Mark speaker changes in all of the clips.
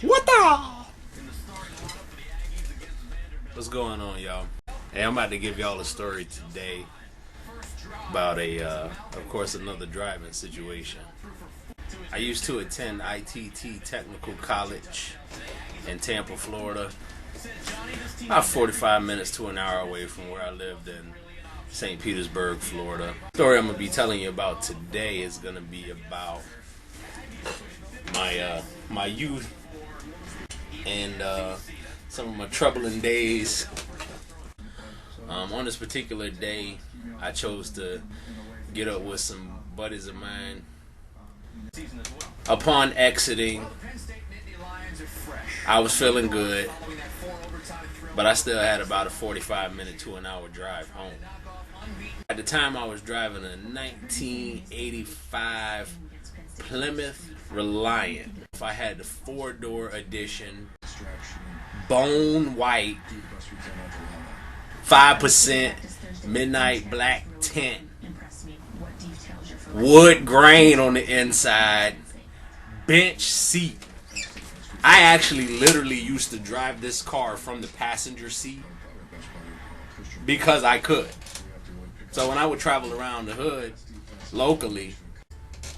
Speaker 1: What the? What's going on, y'all? Hey, I'm about to give y'all a story today about of course, another driving situation. I used to attend ITT Technical College in Tampa, Florida, about 45 minutes to an hour away from where I lived in St. Petersburg, Florida. The story I'm going to be telling you about today is going to be about my youth and some of my troubling days. On this particular day, I chose to get up with some buddies of mine. Upon exiting, I was feeling good, but I still had about a 45-minute to an hour drive home. At the time, I was driving a 1985 Plymouth Reliant. I had the 4-door edition, bone white, 5% midnight black tint, wood grain on the inside, bench seat. I actually literally used to drive this car from the passenger seat because I could. So when I would travel around the hood locally,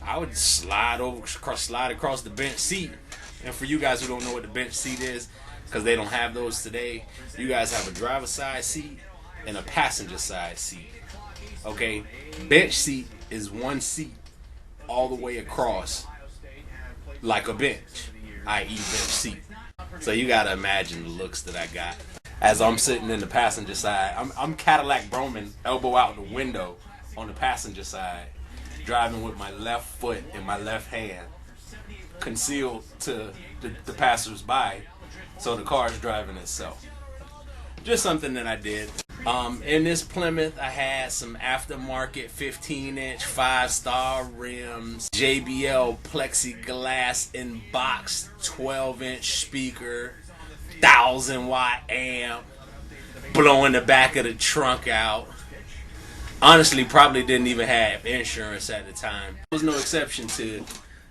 Speaker 1: I would slide across the bench seat. And for you guys who don't know what the bench seat is, because they don't have those today, you guys have a driver's side seat and a passenger side seat. Okay, bench seat is one seat all the way across like a bench, i.e. bench seat. So you gotta imagine the looks that I got as I'm sitting in the passenger side. I'm Cadillac Broman, elbow out the window on the passenger side, driving with my left foot in my left hand, concealed to the passers-by, so the car's driving itself. Just something that I did. In this Plymouth, I had some aftermarket 15-inch 5-star rims, JBL plexiglass in-box 12-inch speaker, 1,000-watt amp, blowing the back of the trunk out. Honestly, probably didn't even have insurance at the time. There was no exception to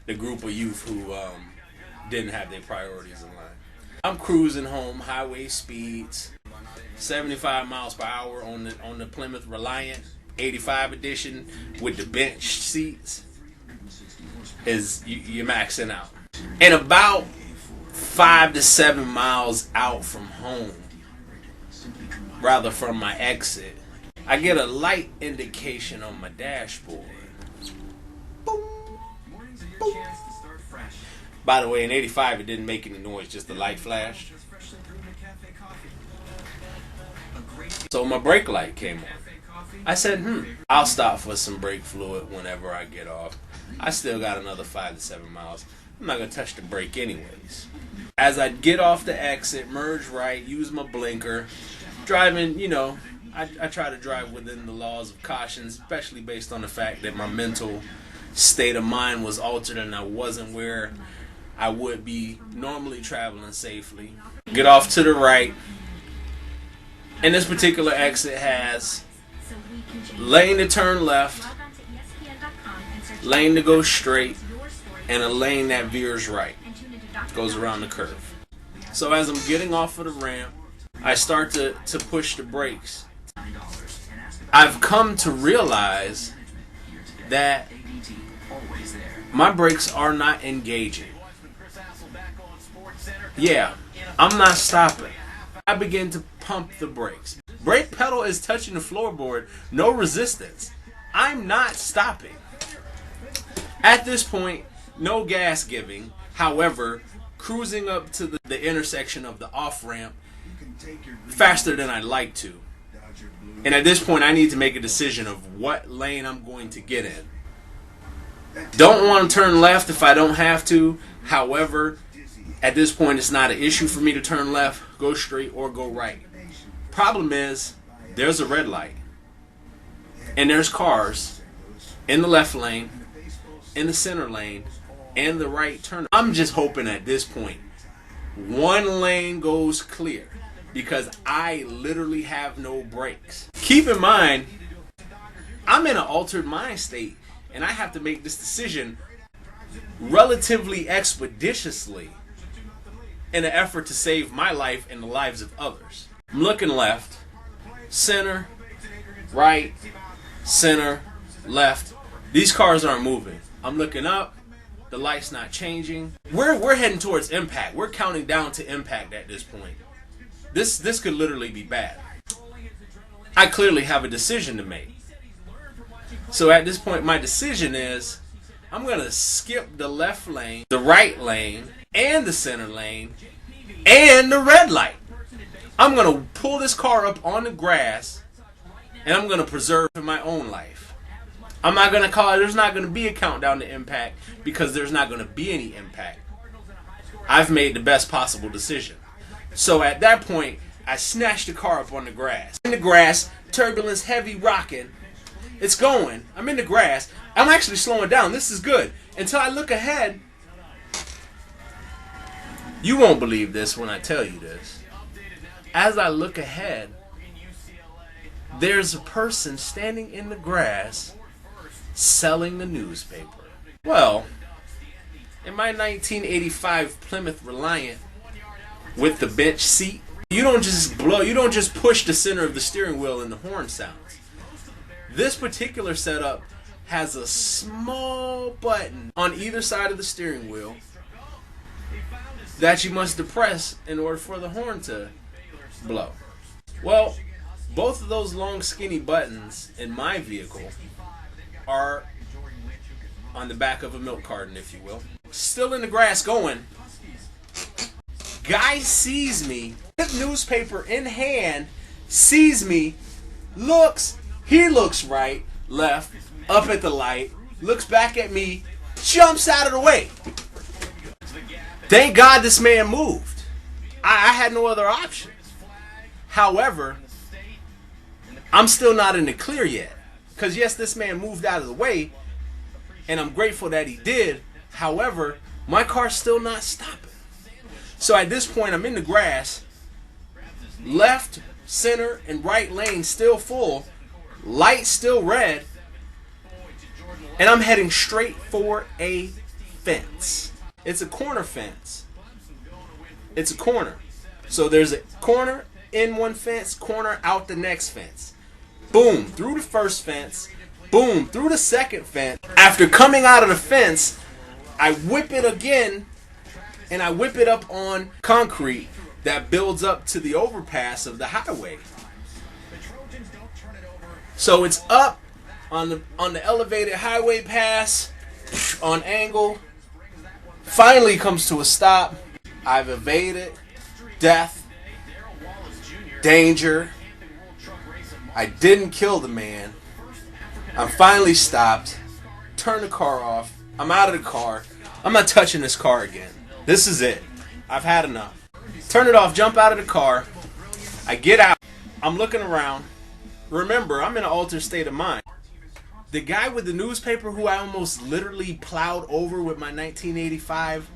Speaker 1: the group of youth who didn't have their priorities in line. I'm cruising home, highway speeds, 75 miles per hour on the Plymouth Reliant 85 edition with the bench seats. You're maxing out. And about 5 to 7 miles out from home, rather from my exit, I get a light indication on my dashboard. Boom, boom. By the way, in 85 it didn't make any noise, just the light flashed. So my brake light came on. I said, I'll stop for some brake fluid whenever I get off. I still got another 5 to 7 miles. I'm not going to touch the brake anyways. As I get off the exit, merge right, use my blinker, driving, I try to drive within the laws of caution, especially based on the fact that my mental state of mind was altered and I wasn't where I would be normally traveling safely. Get off to the right. And this particular exit has lane to turn left, lane to go straight, and a lane that veers right. Goes around the curve. So as I'm getting off of the ramp, I start to push the brakes. I've come to realize that my brakes are not engaging. Yeah, I'm not stopping. I begin to pump the brakes. Brake pedal is touching the floorboard, no resistance. I'm not stopping. At this point, no gas giving. However, cruising up to the intersection of the off-ramp faster than I'd like to. And at this point, I need to make a decision of what lane I'm going to get in. Don't want to turn left if I don't have to. However, at this point, it's not an issue for me to turn left, go straight, or go right. Problem is, there's a red light. And there's cars in the left lane, in the center lane, and the right turn. I'm just hoping at this point, one lane goes clear, because I literally have no brakes. Keep in mind, I'm in an altered mind state, and I have to make this decision relatively expeditiously. in an effort to save my life and the lives of others. I'm looking left, center, right, center, left. These cars aren't moving. I'm looking up. The light's not changing. We're heading towards impact. We're counting down to impact at this point. This could literally be bad. I clearly have a decision to make. So at this point, my decision is I'm going to skip the left lane, the right lane, and the center lane, and the red light. I'm going to pull this car up on the grass, and I'm going to preserve my own life. I'm not going to call it, there's not going to be a countdown to impact because there's not going to be any impact. I've made the best possible decision. So at that point, I snatched the car up on the grass. In the grass, turbulence heavy rocking. It's going. I'm in the grass. I'm actually slowing down. This is good. Until I look ahead. You won't believe this when I tell you this. As I look ahead, there's a person standing in the grass selling the newspaper. Well, in my 1985 Plymouth Reliant with the bench seat, you don't just push the center of the steering wheel and the horn sounds. This particular setup has a small button on either side of the steering wheel that you must depress in order for the horn to blow. Well, both of those long skinny buttons in my vehicle are on the back of a milk carton, if you will. Still in the grass going. Guy sees me, newspaper in hand, sees me, he looks right, left, up at the light, looks back at me, jumps out of the way. Thank God this man moved. I had no other option. However, I'm still not in the clear yet. Because yes, this man moved out of the way, and I'm grateful that he did. However, my car's still not stopping. So at this point, I'm in the grass, left, center, and right lane still full, light still red, and I'm heading straight for a fence. It's a corner fence. It's a corner. So there's a corner in one fence, corner out the next fence. Boom, through the first fence. Boom, through the second fence. After coming out of the fence, I whip it again, and I whip it up on concrete that builds up to the overpass of the highway. So it's up on the elevated highway pass, on angle, finally comes to a stop. I've evaded death, danger. I didn't kill the man. I'm finally stopped, turn the car off, I'm out of the car. I'm not touching this car again. This is it. I've had enough. Turn it off, jump out of the car. I get out. I'm looking around. Remember, I'm in an altered state of mind. The guy with the newspaper who I almost literally plowed over with my 1985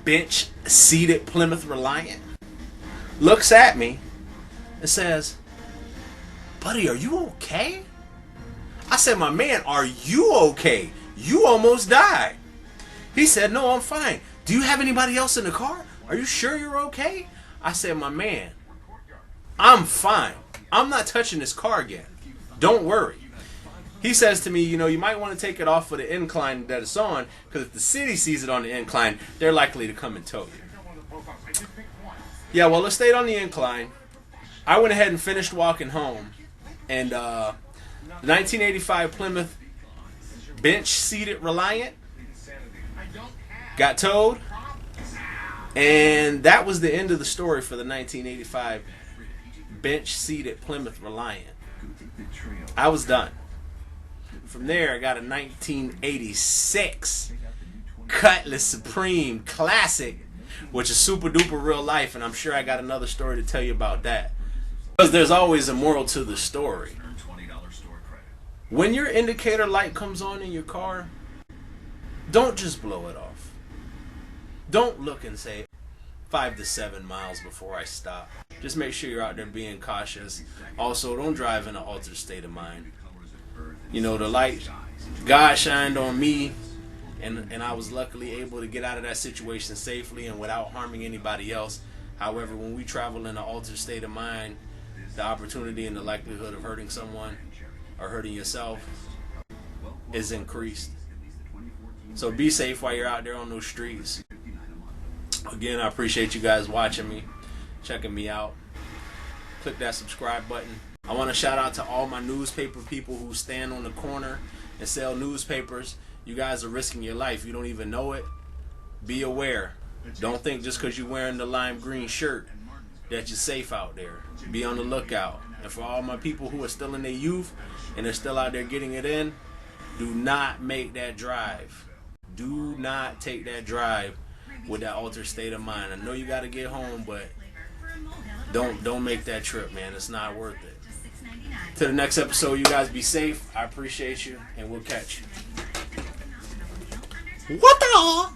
Speaker 1: bench-seated Plymouth Reliant looks at me and says, "Buddy, are you okay?" I said, "My man, are you okay? You almost died." He said, "No, I'm fine. Do you have anybody else in the car? Are you sure you're okay?" I said, "My man, I'm fine. I'm not touching this car again. Don't worry." He says to me, you might want to take it off of the incline that it's on, because if the city sees it on the incline, they're likely to come and tow you. Yeah, well, it stayed on the incline. I went ahead and finished walking home, and the 1985 Plymouth bench-seated Reliant got towed, and that was the end of the story for the 1985 bench-seated Plymouth Reliant. I was done. From there, I got a 1986 Cutlass Supreme Classic, which is super duper real life, and I'm sure I got another story to tell you about that. Because there's always a moral to the story. When your indicator light comes on in your car, don't just blow it off. Don't look and say 5 to 7 miles before I stop. Just make sure you're out there being cautious. Also, don't drive in an altered state of mind. The light God shined on me and I was luckily able to get out of that situation safely and without harming anybody else. However, when we travel in an altered state of mind, the opportunity and the likelihood of hurting someone or hurting yourself is increased. So be safe while you're out there on those streets. Again, I appreciate you guys watching me, checking me out. Click that subscribe button. I want to shout out to all my newspaper people who stand on the corner and sell newspapers. You guys are risking your life. You don't even know it. Be aware. Don't think just because you're wearing the lime green shirt that you're safe out there. Be on the lookout. And for all my people who are still in their youth and they're still out there getting it in, do not make that drive. Do not take that drive with that altered state of mind. I know you got to get home, but don't make that trip, man. It's not worth it. To the next episode, you guys be safe. I appreciate you, and we'll catch you. What the?